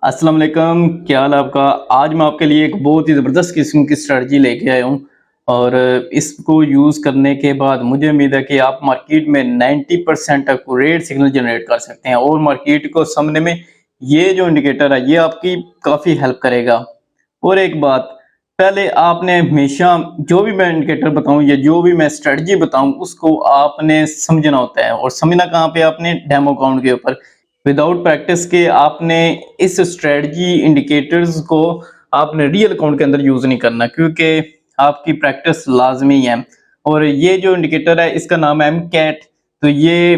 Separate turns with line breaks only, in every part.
अस्सलाम वालेकुम, क्या हाल है आपका। आज मैं आपके लिए एक बहुत ही ज़बरदस्त किस्म की स्ट्रेटजी लेके आया हूँ और इसको यूज़ करने के बाद मुझे उम्मीद है कि आप मार्केट में 90% एक्यूरेट सिग्नल जनरेट कर सकते हैं और मार्केट को समझने में ये जो इंडिकेटर है ये आपकी काफ़ी हेल्प करेगा। और एक बात, पहले आपने हमेशा जो भी मैं इंडिकेटर बताऊं या जो भी मैं स्ट्रेटजी बताऊं उसको आपने समझना होता है। और समझना कहाँ पे, आपने डेमो अकाउंट के ऊपर। विदाउट प्रैक्टिस के आपने इस स्ट्रेटजी इंडिकेटर्स को आपने रियल अकाउंट के अंदर यूज नहीं करना, क्योंकि आपकी प्रैक्टिस लाजमी है। और ये जो इंडिकेटर है इसका नाम है एमकैट। तो ये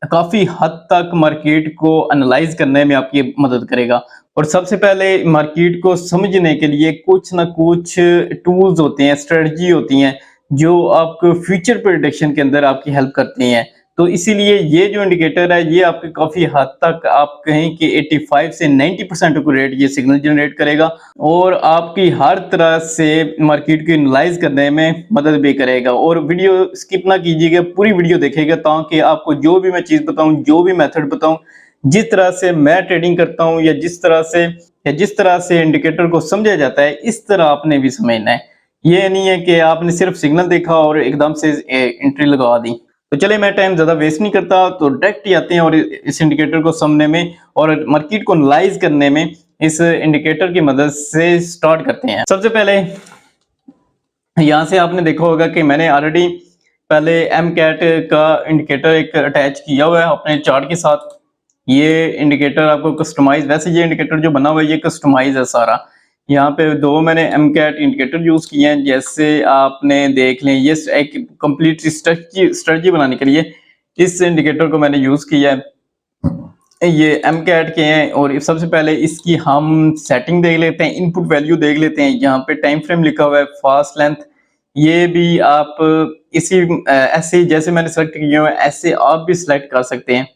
काफी हद तक मार्केट को एनालाइज करने में आपकी मदद करेगा। और सबसे पहले मार्केट को समझने के लिए कुछ ना कुछ टूल्स होते हैं, स्ट्रेटजी होती हैं जो आपको फ्यूचर प्रेडिक्शन के अंदर आपकी हेल्प करती हैं। तो इसीलिए ये जो इंडिकेटर है ये आपके काफी हद तक आप कहें कि 85 से 90% एक्यूरेट ये सिग्नल जनरेट करेगा और आपकी हर तरह से मार्केट को एनालाइज करने में मदद भी करेगा। और वीडियो स्किप ना कीजिएगा, पूरी वीडियो देखिएगा ताकि आपको जो भी मैं चीज बताऊं, जो भी मेथड बताऊं, जिस तरह से मैं ट्रेडिंग करता हूं या जिस तरह से इंडिकेटर को समझा जाता है इस तरह आपने भी समझना है। ये नहीं है कि आपने सिर्फ सिग्नल देखा और एकदम से एंट्री लगा दी। तो चलिए मैं टाइम ज्यादा वेस्ट नहीं करता, तो डायरेक्ट ही आते हैं और इस इंडिकेटर को समझने में और मार्केट को एनालाइज करने में इस इंडिकेटर की मदद से स्टार्ट करते हैं। सबसे पहले यहाँ से आपने देखा होगा कि मैंने ऑलरेडी पहले एम कैट का इंडिकेटर एक अटैच किया हुआ है अपने चार्ट के साथ। ये इंडिकेटर आपको कस्टमाइज, वैसे ये इंडिकेटर जो बना हुआ है ये कस्टमाइज है सारा। यहाँ पे दो मैंने एम कैट इंडिकेटर यूज किए हैं, जैसे आपने देख लें ये एक कंप्लीट स्ट्रेटजी बनाने के लिए इस इंडिकेटर को मैंने यूज किया है। ये एम कैट के हैं और सबसे पहले इसकी हम सेटिंग देख लेते हैं, इनपुट वैल्यू देख लेते हैं। यहाँ पे टाइम फ्रेम लिखा हुआ है, फास्ट लेंथ, ये भी आप इसी ऐसे जैसे मैंने सेलेक्ट किए हुए ऐसे आप भी सिलेक्ट कर सकते हैं।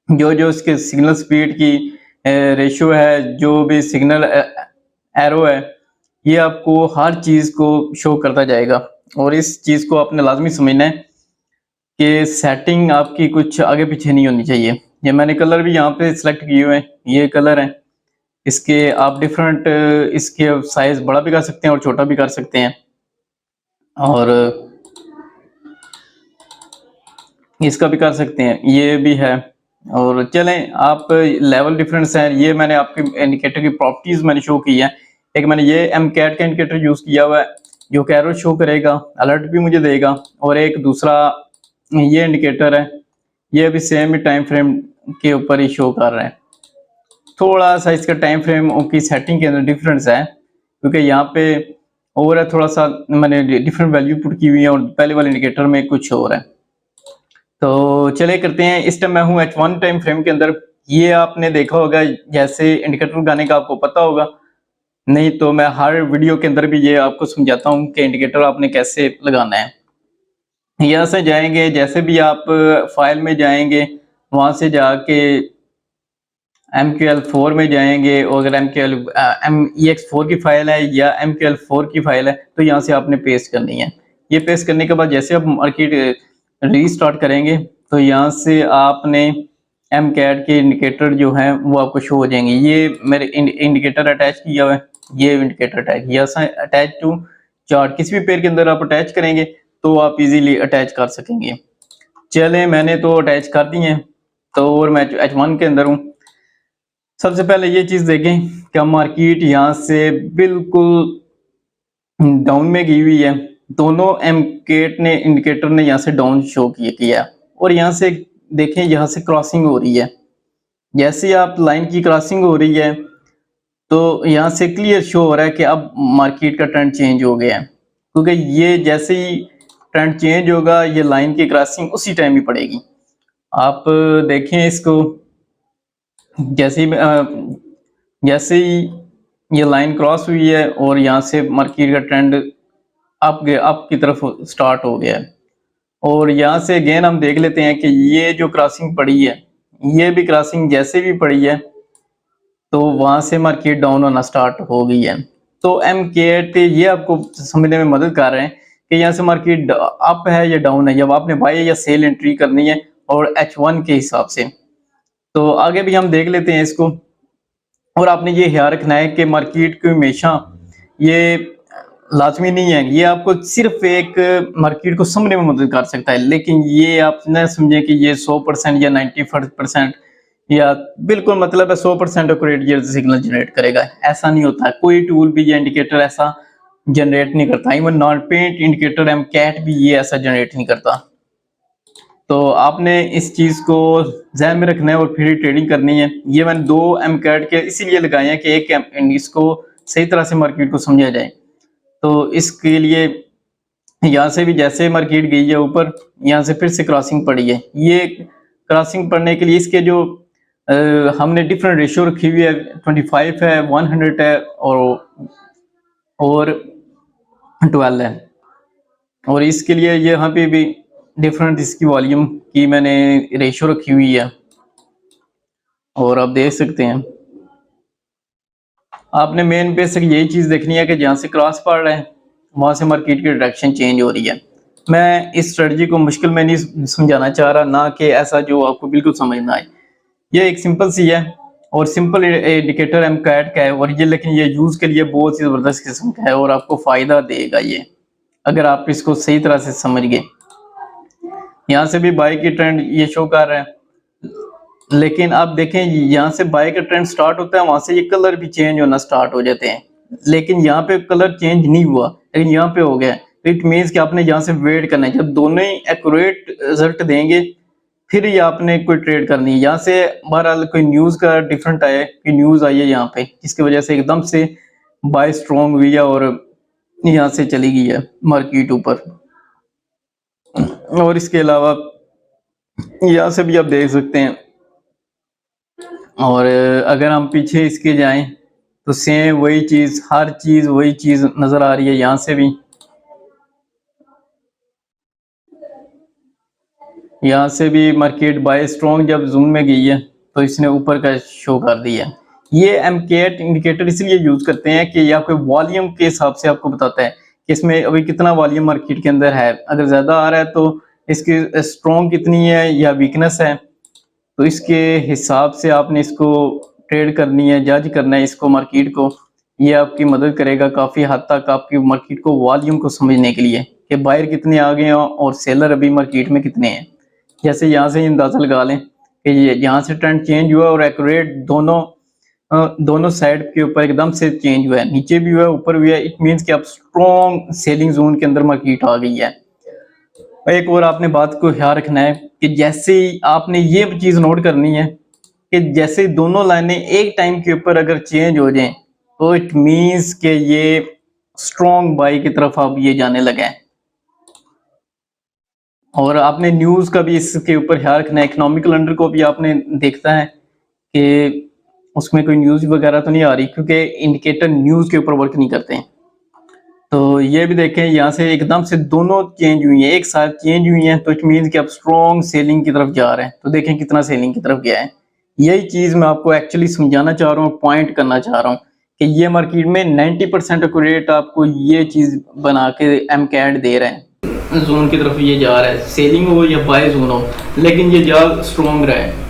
जो जो इसके सिग्नल स्पीड की रेशियो है, जो भी सिग्नल एरो है, ये आपको हर चीज को शो करता जाएगा। और इस चीज को आपने लाजमी समझना है कि सेटिंग आपकी कुछ आगे पीछे नहीं होनी चाहिए। ये मैंने कलर भी यहाँ पे सिलेक्ट किए हुए हैं, ये कलर है। इसके आप डिफरेंट इसके साइज बड़ा भी कर सकते हैं और छोटा भी कर सकते हैं। और इसका भी कर सकते हैं, ये भी है। और चलें, आप लेवल डिफरेंस है, ये मैंने आपके इंडिकेटर की प्रॉपर्टीज मैंने शो की है। एक मैंने ये एम कैट का इंडिकेटर यूज किया हुआ है जो कैरो शो करेगा, अलर्ट भी मुझे देगा। और एक दूसरा ये इंडिकेटर है, ये भी सेम ही टाइम फ्रेम के ऊपर ही शो कर रहा है। थोड़ा सा इसका टाइम फ्रेम की सेटिंग के अंदर डिफरेंस है, क्योंकि यहाँ पे और है थोड़ा सा मैंने डिफरेंट वैल्यू पुट की हुई है और पहले वाले इंडिकेटर में कुछ और है। तो चलिए करते हैं। इस टाइम मैं हूँ H1 टाइम फ्रेम के अंदर। ये आपने देखा होगा, जैसे इंडिकेटर लगाने का आपको पता होगा, नहीं तो मैं हर वीडियो के अंदर भी ये आपको समझाता हूँ कि इंडिकेटर आपने कैसे लगाना है। यहाँ से जाएंगे, जैसे भी आप फाइल में जाएंगे वहां से जाके MQL4 में जाएंगे और अगर MEX4 की फाइल है या MQL4 की फाइल है तो यहाँ से आपने पेस्ट करनी है। ये पेस्ट करने के बाद जैसे आप मार्केट रीस्टार्ट करेंगे तो यहाँ से आपने एम कैट के इंडिकेटर जो हैं वो आपको शो हो जाएंगे। ये मेरे इंडिकेटर अटैच किया हुआ है, ये इंडिकेटर अटैच किया अटैच टू चार्ट। किसी भी पेयर के अंदर आप अटैच करेंगे तो आप इजीली अटैच कर सकेंगे। चले मैंने तो अटैच कर दी है, तो और मैं H1 के अंदर हूँ। सबसे पहले ये चीज देखें कि मार्केट यहाँ से बिल्कुल डाउन में गई हुई है। दोनों एमकेट ने इंडिकेटर ने यहाँ से डाउन शो किया और यहाँ से देखें, यहाँ से क्रॉसिंग हो रही है। जैसे आप लाइन की क्रॉसिंग हो रही है तो यहाँ से क्लियर शो हो रहा है कि अब मार्केट का ट्रेंड चेंज हो गया है, क्योंकि ये जैसे ही ट्रेंड चेंज होगा ये लाइन की क्रॉसिंग उसी टाइम ही पड़ेगी। आप देखें इसको, जैसे ही ये लाइन क्रॉस हुई है और यहाँ से मार्केट का ट्रेंड अप की तरफ स्टार्ट हो गया है। और यहाँ से अगेन हम देख लेते हैं कि ये जो क्रॉसिंग पड़ी है, ये भी क्रॉसिंग जैसे भी पड़ी है तो वहां से मार्केट डाउन होना स्टार्ट हो गई है। तो MKT ये आपको समझने में मदद कर रहे हैं कि यहाँ से मार्केट अप है या डाउन है, जब आपने बाय या सेल एंट्री करनी है और H1 के हिसाब से। तो आगे भी हम देख लेते हैं इसको। और आपने ये ख्याल रखना है कि मार्केट को हमेशा ये लाजमी नहीं है, ये आपको सिर्फ एक मार्केट को समझने में मदद कर सकता है, लेकिन ये आप न समझें कि ये 100% या 95% या बिल्कुल मतलब है 100% एक्यूरेट ये सिग्नल जनरेट करेगा। ऐसा नहीं होता है, कोई टूल भी या इंडिकेटर ऐसा जनरेट नहीं करता। Even non paint indicator MCAT भी ये ऐसा जनरेट नहीं करता। तो आपने इस चीज़ को ज़हन में रखना है और फिर ट्रेडिंग करनी है। ये मैंने 2 एमकैट के इसीलिए लगाए हैं कि एक इसको सही तरह से मार्केट को समझा जाए। तो इसके लिए यहाँ से भी जैसे मार्केट गई है ऊपर, यहाँ से फिर से क्रॉसिंग पड़ी है। ये क्रॉसिंग पड़ने के लिए इसके जो हमने डिफरेंट रेशियो रखी हुई है, 25 है, 100 है और 12 है। और इसके लिए यहाँ पे भी डिफरेंट इसकी वॉल्यूम की मैंने रेशियो रखी हुई है और आप देख सकते हैं। आपने मेन बेसिक यही चीज़ देखनी है कि जहाँ से क्रॉस पड़ रहा है वहाँ से मार्केट की डायरेक्शन चेंज हो रही है। मैं इस स्ट्रेटजी को मुश्किल में नहीं समझाना चाह रहा, ना कि ऐसा जो आपको बिल्कुल समझ ना आए। ये एक सिंपल सी है और सिंपल इंडिकेटर एमकैट का है, और ये लेकिन ये यूज़ के लिए बहुत ही ज़बरदस्त किस्म का है और आपको फ़ायदा देगा ये, अगर आप इसको सही तरह से समझ गए। यहाँ से भी बाय की ट्रेंड ये शो कर रहा है, लेकिन आप देखें यहाँ से बाय का ट्रेंड स्टार्ट होता है, वहां से ये कलर भी चेंज होना स्टार्ट हो जाते हैं, लेकिन यहाँ पे कलर चेंज नहीं हुआ, लेकिन यहाँ पे हो गया। इट मीन्स कि आपने यहाँ से वेट करना है, जब दोनों ही एक्यूरेट रिजल्ट देंगे फिर ही आपने कोई ट्रेड करनी है। यहाँ से बहरहाल कोई न्यूज़ का डिफरेंट आया कि न्यूज़ आई है यहाँ पे, जिसकी वजह से एकदम से बाय स्ट्रॉन्ग हुई है और यहाँ से चली गई है मार्केट ऊपर। और इसके अलावा यहाँ से भी आप देख सकते हैं। और अगर हम पीछे इसके जाएं तो सेम वही चीज़, हर चीज़ वही चीज़ नज़र आ रही है। यहाँ से भी, यहाँ से भी मार्केट बाय स्ट्रॉन्ग जब जून में गई है तो इसने ऊपर का शो कर दिया। ये एमकेट इंडिकेटर इसलिए यूज़ करते हैं कि या कोई वॉल्यूम के हिसाब से आपको बताता है कि इसमें अभी कितना वॉल्यूम मार्केट के अंदर है। अगर ज़्यादा आ रहा है तो इसकी स्ट्रॉन्ग कितनी है या वीकनेस है, तो इसके हिसाब से आपने इसको ट्रेड करनी है, जज करना है इसको मार्केट को। ये आपकी मदद करेगा काफ़ी हद तक आपकी मार्केट को वॉल्यूम को समझने के लिए कि बायर कितने आ गए हैं और सेलर अभी मार्केट में कितने हैं। जैसे यहाँ से अंदाज़ा लगा लें कि ये यहाँ से ट्रेंड चेंज हुआ और एक्यूरेट दोनों साइड के ऊपर एकदम से चेंज हुआ है, नीचे भी हुआ है ऊपर भी है। इट मीन्स कि अब स्ट्रॉन्ग सेलिंग जोन के अंदर मार्केट आ गई है। एक और आपने बात को ख्याल रखना है कि जैसे ही आपने ये चीज़ नोट करनी है कि जैसे दोनों लाइनें एक टाइम के ऊपर अगर चेंज हो जाएं तो इट मीन्स कि ये स्ट्रॉन्ग बाई की तरफ अब ये जाने लगा है। और आपने न्यूज़ का भी इसके ऊपर ख्याल रखना है। इकोनॉमिक कैलेंडर को भी आपने देखता है कि उसमें कोई न्यूज़ वगैरह तो नहीं आ रही, क्योंकि इंडिकेटर न्यूज़ के ऊपर वर्क नहीं करते हैं। तो ये भी देखें, यहाँ से एकदम से दोनों चेंज हुई हैं, एक साथ चेंज हुई हैं, तो इट मीन्स कि अब स्ट्रॉन्ग सेलिंग की तरफ जा रहे हैं। तो देखें कितना सेलिंग की तरफ गया है। यही चीज़ मैं आपको एक्चुअली समझाना चाह रहा हूँ, पॉइंट करना चाह रहा हूँ कि ये मार्केट में 90% एक्यूरेट आपको ये चीज़ बना के एमकैट दे रहे हैं। जोन की तरफ ये जा रहा है, सेलिंग हो या बाय जोन हो, लेकिन ये जा स्ट्रॉन्ग रहा है।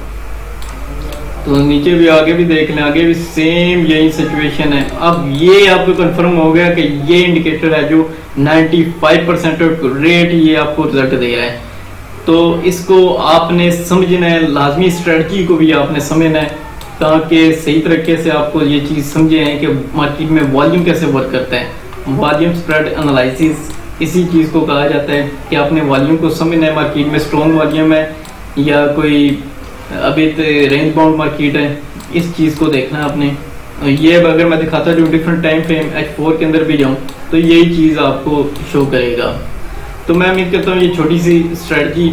तो नीचे भी आगे भी देख लें, आगे भी सेम यही सिचुएशन है। अब ये आपको कंफर्म हो गया कि ये इंडिकेटर है जो 95% रेट ये आपको रिजल्ट दे रहा है। तो इसको आपने समझना है, लाजमी स्ट्रेटजी को भी आपने समझना है, ताकि सही तरीके से आपको ये चीज़ समझे हैं कि मार्केट में वॉल्यूम कैसे वर्क करता है। वॉल्यूम स्प्रेड एनालिसिस इसी चीज़ को कहा जाता है कि आपने वॉल्यूम को समझना है, मार्केट में स्ट्रॉन्ग वॉल्यूम है या कोई अभी तो रेंज बाउंड मार्केट है, इस चीज़ को देखना है आपने। ये अगर मैं दिखाता जो डिफरेंट टाइम फ्रेम H4 के अंदर भी जाऊँ तो यही चीज़ आपको शो करेगा। तो मैं उम्मीद करता हूँ ये छोटी सी स्ट्रेटजी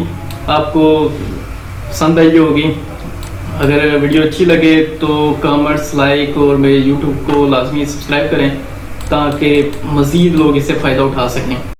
आपको पसंद आई होगी। अगर वीडियो अच्छी लगे तो कमेंट्स, लाइक और मेरे यूट्यूब को लाजमी सब्सक्राइब करें ताकि मज़ीद लोग इससे फ़ायदा उठा सकें।